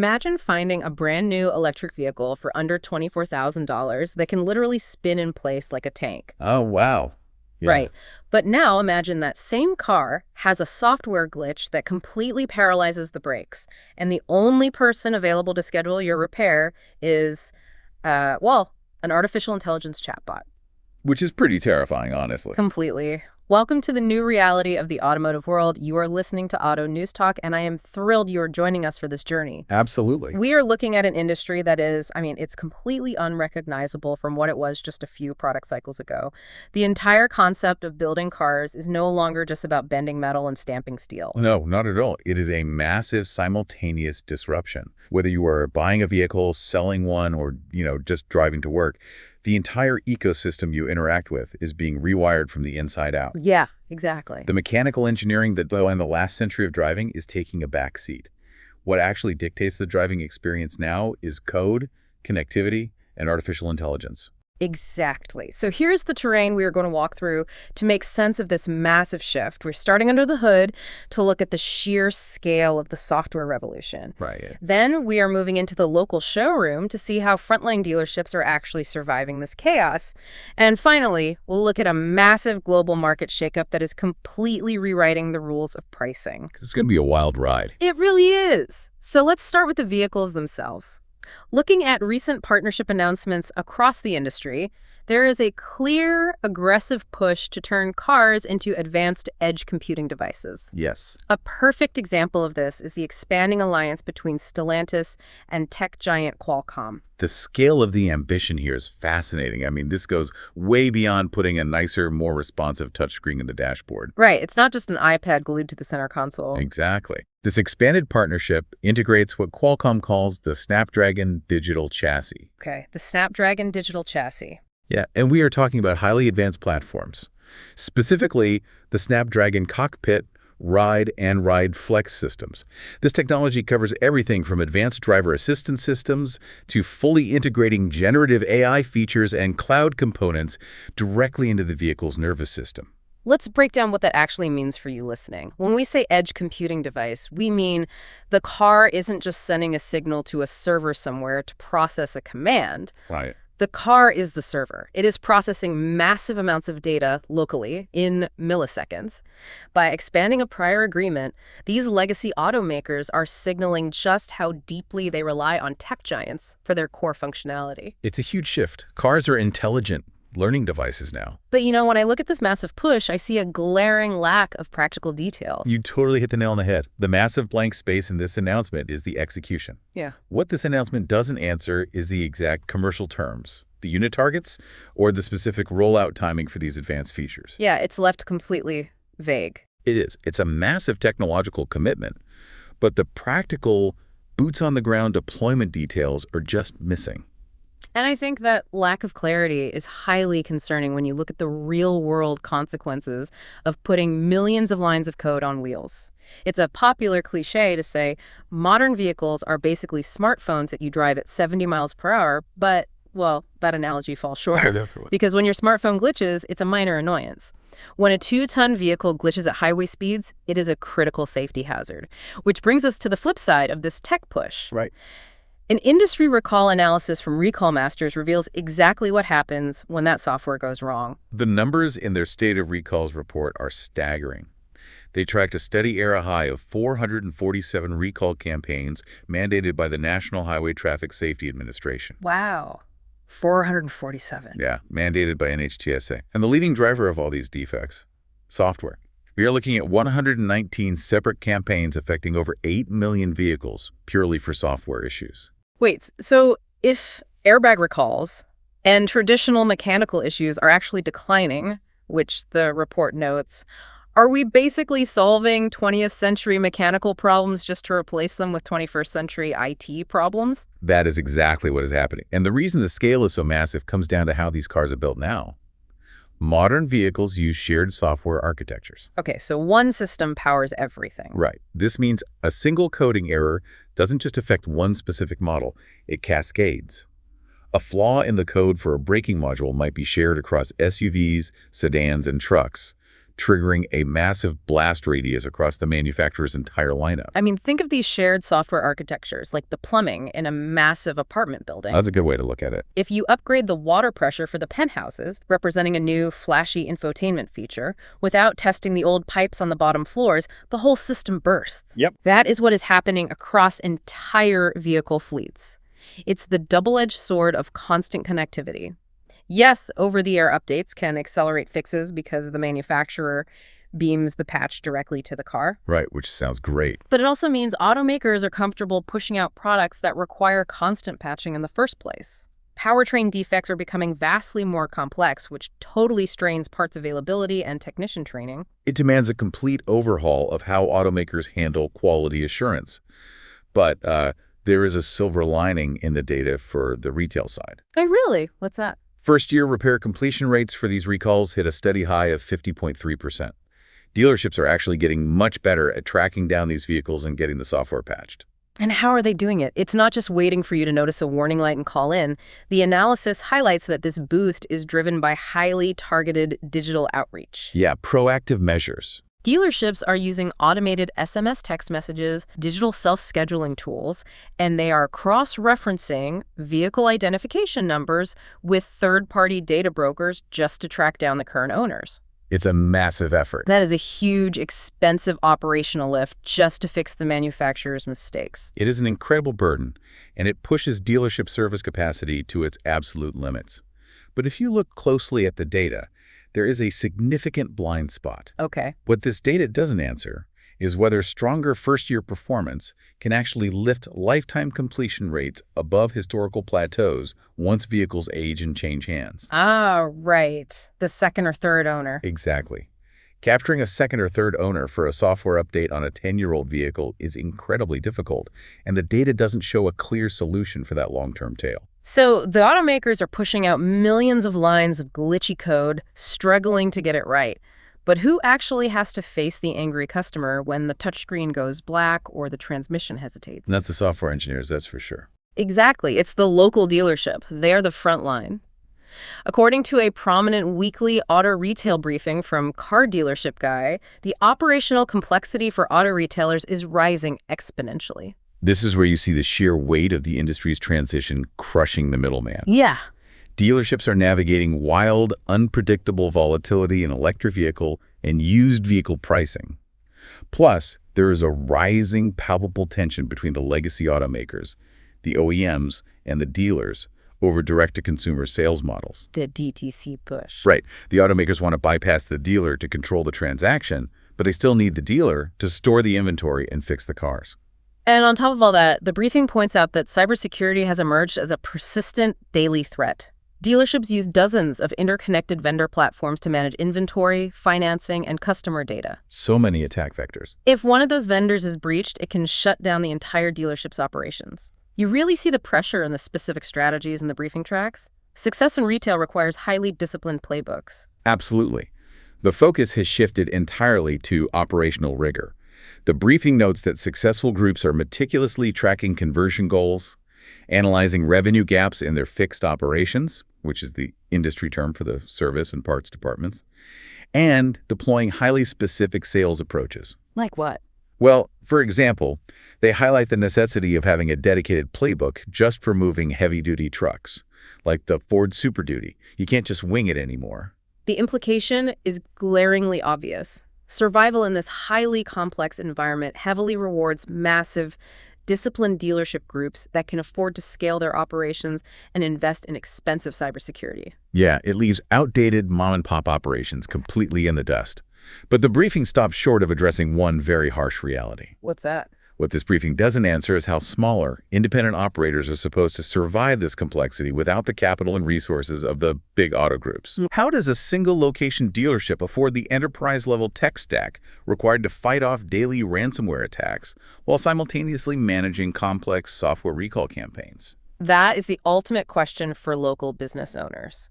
Imagine finding a brand new electric vehicle for under $24,000 that can literally spin in place like a tank. Oh, wow. Yeah. Right. But now imagine that same car has a software glitch that completely paralyzes the brakes, and the only person available to schedule your repair is, an artificial intelligence chatbot. Which is pretty terrifying, honestly. Completely. Welcome to the new reality of the automotive world. You are listening to Auto News Talk, and I am thrilled you are joining us for this journey. Absolutely. We are looking at an industry that is, it's completely unrecognizable from what it was just a few product cycles ago. The entire concept of building cars is no longer just about bending metal and stamping steel. No, not at all. It is a massive simultaneous disruption. Whether you are buying a vehicle, selling one, or, just driving to work, the entire ecosystem you interact with is being rewired from the inside out. Yeah, exactly. The mechanical engineering that in the last century of driving is taking a back seat. What actually dictates the driving experience now is code, connectivity, and artificial intelligence. Exactly. So here's the terrain we are going to walk through to make sense of this massive shift. We're starting under the hood to look at the sheer scale of the software revolution. Right. Then we are moving into the local showroom to see how frontline dealerships are actually surviving this chaos. And finally, we'll look at a massive global market shakeup that is completely rewriting the rules of pricing. It's going to be a wild ride. It really is. So let's start with the vehicles themselves. Looking at recent partnership announcements across the industry, there is a clear, aggressive push to turn cars into advanced edge computing devices. Yes. A perfect example of this is the expanding alliance between Stellantis and tech giant Qualcomm. The scale of the ambition here is fascinating. This goes way beyond putting a nicer, more responsive touchscreen in the dashboard. Right. It's not just an iPad glued to the center console. Exactly. This expanded partnership integrates what Qualcomm calls the Snapdragon Digital Chassis. Okay, the Snapdragon Digital Chassis. Yeah, and we are talking about highly advanced platforms. Specifically, the Snapdragon Cockpit, Ride, and Ride Flex systems. This technology covers everything from advanced driver assistance systems to fully integrating generative AI features and cloud components directly into the vehicle's nervous system. Let's break down what that actually means for you listening. When we say edge computing device, we mean the car isn't just sending a signal to a server somewhere to process a command. Right. The car is the server. It is processing massive amounts of data locally in milliseconds. By expanding a prior agreement, these legacy automakers are signaling just how deeply they rely on tech giants for their core functionality. It's a huge shift. Cars are intelligent learning devices now. But when I look at this massive push, I see a glaring lack of practical details. You totally hit the nail on the head. The massive blank space in this announcement is the execution. Yeah. What this announcement doesn't answer is the exact commercial terms, the unit targets, or the specific rollout timing for these advanced features. Yeah, it's left completely vague. It is. It's a massive technological commitment, but the practical, boots-on-the-ground deployment details are just missing. And I think that lack of clarity is highly concerning when you look at the real-world consequences of putting millions of lines of code on wheels. It's a popular cliche to say modern vehicles are basically smartphones that you drive at 70 miles per hour, but, that analogy falls short. Because when your smartphone glitches, it's a minor annoyance. When a 2-ton vehicle glitches at highway speeds, it is a critical safety hazard. Which brings us to the flip side of this tech push. Right. An industry recall analysis from Recall Masters reveals exactly what happens when that software goes wrong. The numbers in their State of Recalls report are staggering. They tracked a steady era high of 447 recall campaigns mandated by the National Highway Traffic Safety Administration. Wow. 447. Yeah, mandated by NHTSA. And the leading driver of all these defects? Software. We are looking at 119 separate campaigns affecting over 8 million vehicles purely for software issues. Wait, so if airbag recalls and traditional mechanical issues are actually declining, which the report notes, are we basically solving 20th century mechanical problems just to replace them with 21st century IT problems? That is exactly what is happening. And the reason the scale is so massive comes down to how these cars are built now. Modern vehicles use shared software architectures. Okay, so one system powers everything. Right. This means a single coding error doesn't just affect one specific model, it cascades. A flaw in the code for a braking module might be shared across SUVs, sedans, and trucks, triggering a massive blast radius across the manufacturer's entire lineup. I mean, think of these shared software architectures, like the plumbing in a massive apartment building. That's a good way to look at it. If you upgrade the water pressure for the penthouses, representing a new flashy infotainment feature, without testing the old pipes on the bottom floors, the whole system bursts. Yep. That is what is happening across entire vehicle fleets. It's the double-edged sword of constant connectivity. Yes, over-the-air updates can accelerate fixes because the manufacturer beams the patch directly to the car. Right, which sounds great. But it also means automakers are comfortable pushing out products that require constant patching in the first place. Powertrain defects are becoming vastly more complex, which totally strains parts availability and technician training. It demands a complete overhaul of how automakers handle quality assurance. But there is a silver lining in the data for the retail side. Oh, really? What's that? First-year repair completion rates for these recalls hit a steady high of 50.3%. Dealerships are actually getting much better at tracking down these vehicles and getting the software patched. And how are they doing it? It's not just waiting for you to notice a warning light and call in. The analysis highlights that this boost is driven by highly targeted digital outreach. Yeah, proactive measures. Dealerships are using automated SMS text messages, digital self-scheduling tools, and they are cross-referencing vehicle identification numbers with third-party data brokers just to track down the current owners. It's a massive effort. That is a huge, expensive operational lift just to fix the manufacturer's mistakes. It is an incredible burden, and it pushes dealership service capacity to its absolute limits. But if you look closely at the data, there is a significant blind spot. Okay. What this data doesn't answer is whether stronger first-year performance can actually lift lifetime completion rates above historical plateaus once vehicles age and change hands. Ah, right. The second or third owner. Exactly. Capturing a second or third owner for a software update on a 10-year-old vehicle is incredibly difficult, and the data doesn't show a clear solution for that long-term tail. So the automakers are pushing out millions of lines of glitchy code, struggling to get it right. But who actually has to face the angry customer when the touchscreen goes black or the transmission hesitates? That's the software engineers, that's for sure. Exactly. It's the local dealership. They're the front line. According to a prominent weekly auto retail briefing from Car Dealership Guy, the operational complexity for auto retailers is rising exponentially. This is where you see the sheer weight of the industry's transition crushing the middleman. Yeah. Dealerships are navigating wild, unpredictable volatility in electric vehicle and used vehicle pricing. Plus, there is a rising, palpable tension between the legacy automakers, the OEMs, and the dealers over direct-to-consumer sales models. The DTC push. Right. The automakers want to bypass the dealer to control the transaction, but they still need the dealer to store the inventory and fix the cars. And on top of all that, the briefing points out that cybersecurity has emerged as a persistent daily threat. Dealerships use dozens of interconnected vendor platforms to manage inventory, financing, and customer data. So many attack vectors. If one of those vendors is breached, it can shut down the entire dealership's operations. You really see the pressure in the specific strategies in the briefing tracks. Success in retail requires highly disciplined playbooks. Absolutely. The focus has shifted entirely to operational rigor. The briefing notes that successful groups are meticulously tracking conversion goals, analyzing revenue gaps in their fixed operations, which is the industry term for the service and parts departments, and deploying highly specific sales approaches. Like what? Well, for example, they highlight the necessity of having a dedicated playbook just for moving heavy-duty trucks, like the Ford Super Duty. You can't just wing it anymore. The implication is glaringly obvious. Survival in this highly complex environment heavily rewards massive, disciplined dealership groups that can afford to scale their operations and invest in expensive cybersecurity. Yeah, it leaves outdated mom-and-pop operations completely in the dust. But the briefing stops short of addressing one very harsh reality. What's that? What this briefing doesn't answer is how smaller, independent operators are supposed to survive this complexity without the capital and resources of the big auto groups. How does a single-location dealership afford the enterprise-level tech stack required to fight off daily ransomware attacks while simultaneously managing complex software recall campaigns? That is the ultimate question for local business owners.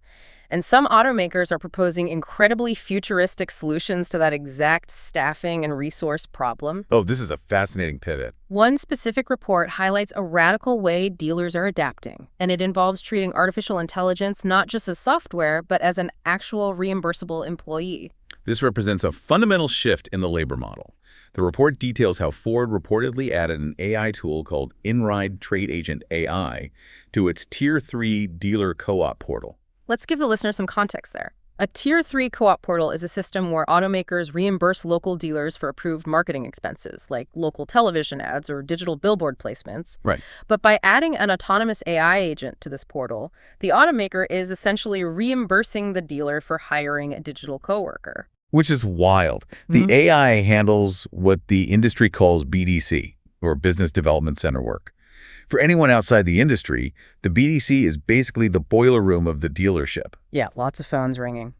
And some automakers are proposing incredibly futuristic solutions to that exact staffing and resource problem. Oh, this is a fascinating pivot. One specific report highlights a radical way dealers are adapting, and it involves treating artificial intelligence not just as software, but as an actual reimbursable employee. This represents a fundamental shift in the labor model. The report details how Ford reportedly added an AI tool called InRide Trade Agent AI to its Tier 3 dealer co-op portal. Let's give the listener some context there. A Tier 3 co-op portal is a system where automakers reimburse local dealers for approved marketing expenses, like local television ads or digital billboard placements. Right. But by adding an autonomous AI agent to this portal, the automaker is essentially reimbursing the dealer for hiring a digital coworker. Which is wild. The AI handles what the industry calls BDC, or Business Development Center work. For anyone outside the industry, the BDC is basically the boiler room of the dealership. Yeah, lots of phones ringing.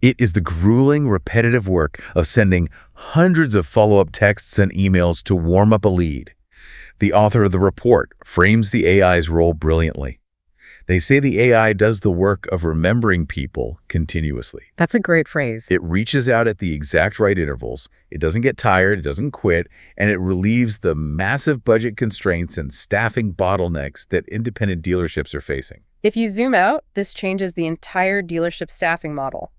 It is the grueling, repetitive work of sending hundreds of follow-up texts and emails to warm up a lead. The author of the report frames the AI's role brilliantly. They say the AI does the work of remembering people continuously. That's a great phrase. It reaches out at the exact right intervals. It doesn't get tired, it doesn't quit, and it relieves the massive budget constraints and staffing bottlenecks that independent dealerships are facing. If you zoom out, this changes the entire dealership staffing model.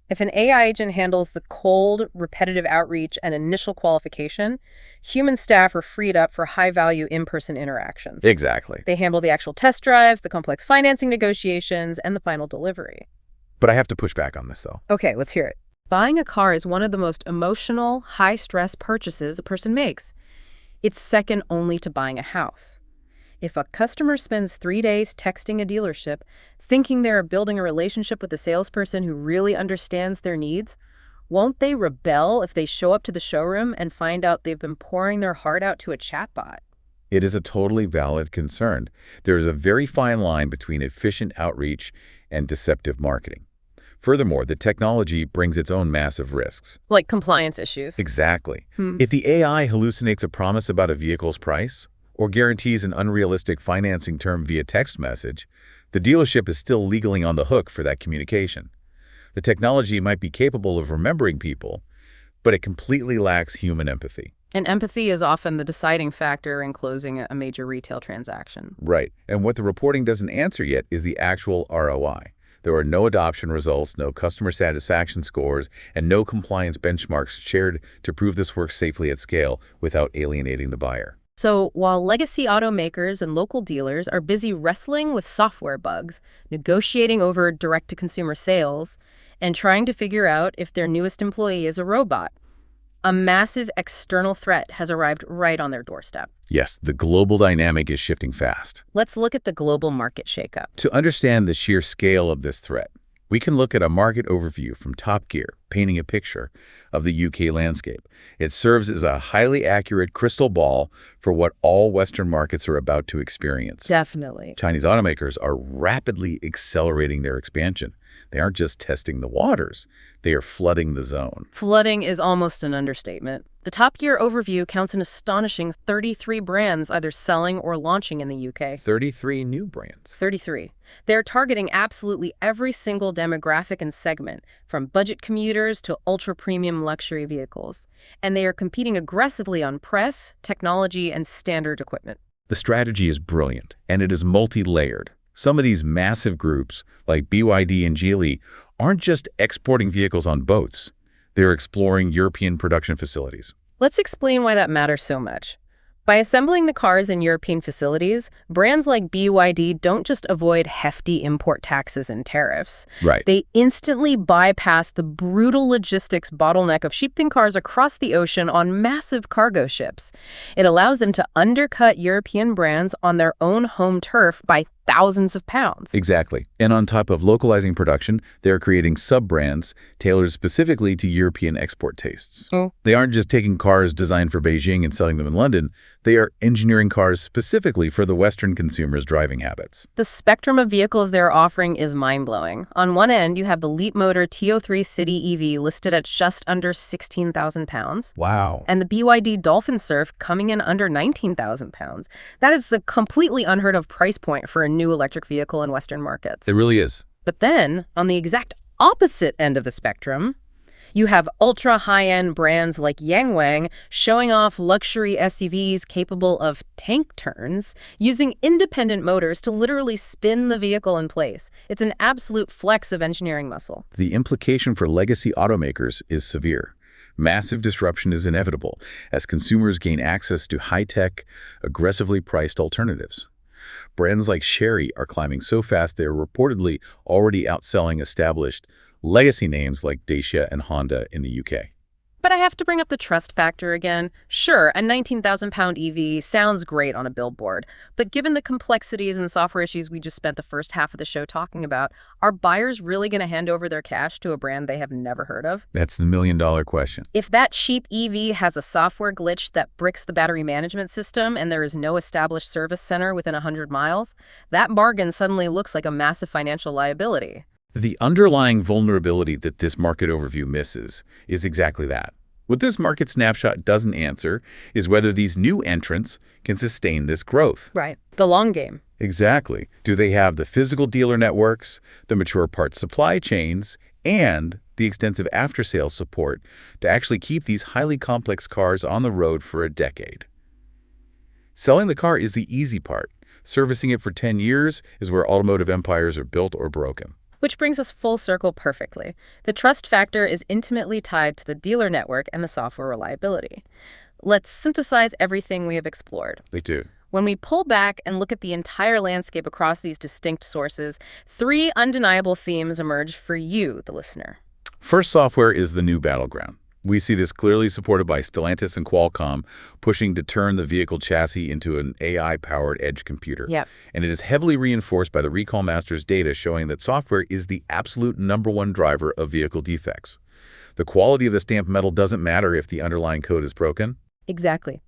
If an AI agent handles the cold, repetitive outreach and initial qualification, human staff are freed up for high-value in-person interactions. Exactly. They handle the actual test drives, the complex financing negotiations, and the final delivery. But I have to push back on this, though. Okay, let's hear it. Buying a car is one of the most emotional, high-stress purchases a person makes. It's second only to buying a house. If a customer spends 3 days texting a dealership, thinking they're building a relationship with a salesperson who really understands their needs, won't they rebel if they show up to the showroom and find out they've been pouring their heart out to a chatbot? It is a totally valid concern. There is a very fine line between efficient outreach and deceptive marketing. Furthermore, the technology brings its own massive risks. Like compliance issues. Exactly. If the AI hallucinates a promise about a vehicle's price, or guarantees an unrealistic financing term via text message, the dealership is still legally on the hook for that communication. The technology might be capable of remembering people, but it completely lacks human empathy. And empathy is often the deciding factor in closing a major retail transaction. Right. And what the reporting doesn't answer yet is the actual ROI. There are no adoption results, no customer satisfaction scores, and no compliance benchmarks shared to prove this works safely at scale without alienating the buyer. So while legacy automakers and local dealers are busy wrestling with software bugs, negotiating over direct-to-consumer sales, and trying to figure out if their newest employee is a robot, a massive external threat has arrived right on their doorstep. Yes, the global dynamic is shifting fast. Let's look at the global market shakeup. To understand the sheer scale of this threat, we can look at a market overview from Top Gear, painting a picture of the UK landscape. It serves as a highly accurate crystal ball for what all Western markets are about to experience. Definitely. Chinese automakers are rapidly accelerating their expansion. They aren't just testing the waters, they are flooding the zone. Flooding is almost an understatement. The Top Gear overview counts an astonishing 33 brands either selling or launching in the UK. 33 new brands. 33. They're targeting absolutely every single demographic and segment, from budget commuters to ultra-premium luxury vehicles. And they are competing aggressively on press, technology, and standard equipment. The strategy is brilliant, and it is multi-layered. Some of these massive groups, like BYD and Geely, aren't just exporting vehicles on boats. They're exploring European production facilities. Let's explain why that matters so much. By assembling the cars in European facilities, brands like BYD don't just avoid hefty import taxes and tariffs. Right. They instantly bypass the brutal logistics bottleneck of shipping cars across the ocean on massive cargo ships. It allows them to undercut European brands on their own home turf by thousands of pounds. Exactly. And on top of localizing production, they're creating sub-brands tailored specifically to European export tastes. They aren't just taking cars designed for Beijing and selling them in London. They are engineering cars specifically for the Western consumers' driving habits. The spectrum of vehicles they're offering is mind-blowing. On one end, you have the Leapmotor T03 City EV listed at just under £16,000. Wow. And the BYD Dolphin Surf coming in under £19,000. That is a completely unheard of price point for a new electric vehicle in Western markets. It really is. But then, on the exact opposite end of the spectrum, You have ultra-high-end brands like Yangwang showing off luxury SUVs capable of tank turns, using independent motors to literally spin the vehicle in place. It's an absolute flex of engineering muscle. The implication for legacy automakers is severe. Massive disruption is inevitable as consumers gain access to high-tech, aggressively priced alternatives. Brands like Chery are climbing so fast they are reportedly already outselling established legacy names like Dacia and Honda in the UK. But I have to bring up the trust factor again. Sure, a 19,000-pound EV sounds great on a billboard, but given the complexities and software issues we just spent the first half of the show talking about, are buyers really going to hand over their cash to a brand they have never heard of? That's the million-dollar question. If that cheap EV has a software glitch that bricks the battery management system and there is no established service center within 100 miles, that bargain suddenly looks like a massive financial liability. The underlying vulnerability that this market overview misses is exactly that. What this market snapshot doesn't answer is whether these new entrants can sustain this growth. Right. The long game. Exactly. Do they have the physical dealer networks, the mature parts supply chains, and the extensive after-sales support to actually keep these highly complex cars on the road for a decade? Selling the car is the easy part. Servicing it for 10 years is where automotive empires are built or broken. Which brings us full circle perfectly. The trust factor is intimately tied to the dealer network and the software reliability. Let's synthesize everything we have explored. They do. When we pull back and look at the entire landscape across these distinct sources, 3 undeniable themes emerge for you, the listener. First, software is the new battleground. We see this clearly supported by Stellantis and Qualcomm pushing to turn the vehicle chassis into an AI-powered edge computer. Yep. And it is heavily reinforced by the Recall Masters data showing that software is the absolute #1 driver of vehicle defects. The quality of the stamped metal doesn't matter if the underlying code is broken. Exactly.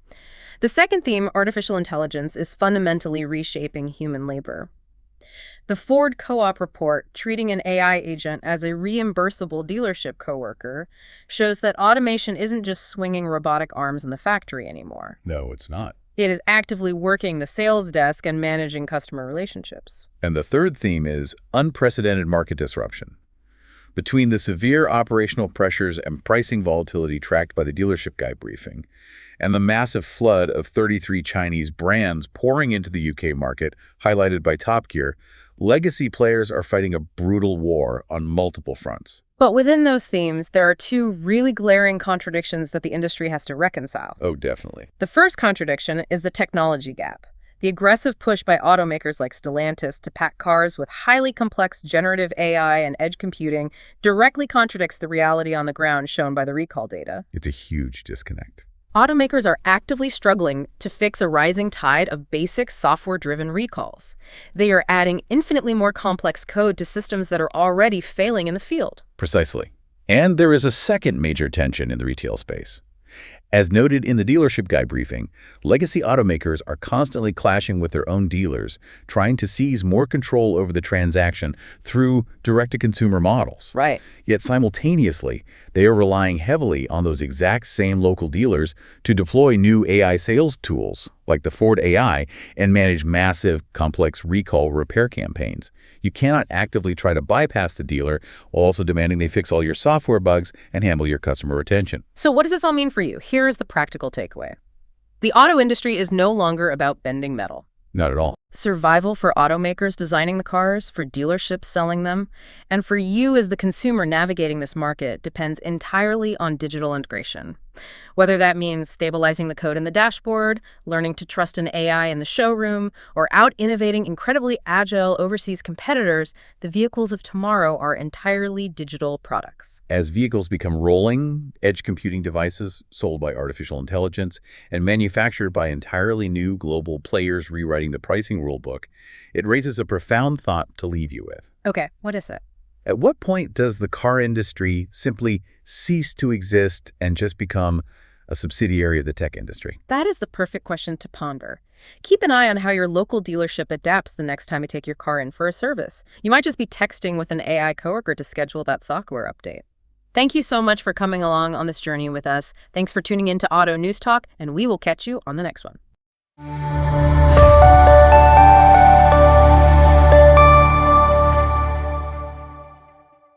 The second theme, artificial intelligence, is fundamentally reshaping human labor. The Ford Co-op report, treating an AI agent as a reimbursable dealership coworker, shows that automation isn't just swinging robotic arms in the factory anymore. No, it's not. It is actively working the sales desk and managing customer relationships. And the third theme is unprecedented market disruption. Between the severe operational pressures and pricing volatility tracked by the dealership guy briefing, and the massive flood of 33 Chinese brands pouring into the UK market, highlighted by Top Gear, legacy players are fighting a brutal war on multiple fronts. But within those themes, there are 2 really glaring contradictions that the industry has to reconcile. Oh, definitely. The first contradiction is the technology gap. The aggressive push by automakers like Stellantis to pack cars with highly complex generative AI and edge computing directly contradicts the reality on the ground shown by the recall data. It's a huge disconnect. Automakers are actively struggling to fix a rising tide of basic software-driven recalls. They are adding infinitely more complex code to systems that are already failing in the field. Precisely. And there is a second major tension in the retail space. As noted in the dealership guy briefing, legacy automakers are constantly clashing with their own dealers, trying to seize more control over the transaction through direct-to-consumer models. Right. Yet simultaneously, they are relying heavily on those exact same local dealers to deploy new AI sales tools, like the Ford AI, and manage massive, complex recall repair campaigns. You cannot actively try to bypass the dealer while also demanding they fix all your software bugs and handle your customer retention. So what does this all mean for you? Here is the practical takeaway. The auto industry is no longer about bending metal. Not at all. Survival for automakers designing the cars, for dealerships selling them, and for you as the consumer navigating this market depends entirely on digital integration. Whether that means stabilizing the code in the dashboard, learning to trust an AI in the showroom, or out-innovating incredibly agile overseas competitors, the vehicles of tomorrow are entirely digital products. As vehicles become rolling, edge computing devices sold by artificial intelligence and manufactured by entirely new global players rewriting the pricing rulebook, it raises a profound thought to leave you with. Okay, what is it? At what point does the car industry simply cease to exist and just become a subsidiary of the tech industry? That is the perfect question to ponder. Keep an eye on how your local dealership adapts the next time you take your car in for a service. You might just be texting with an AI coworker to schedule that software update. Thank you so much for coming along on this journey with us. Thanks for tuning in to Auto News Talk, and we will catch you on the next one.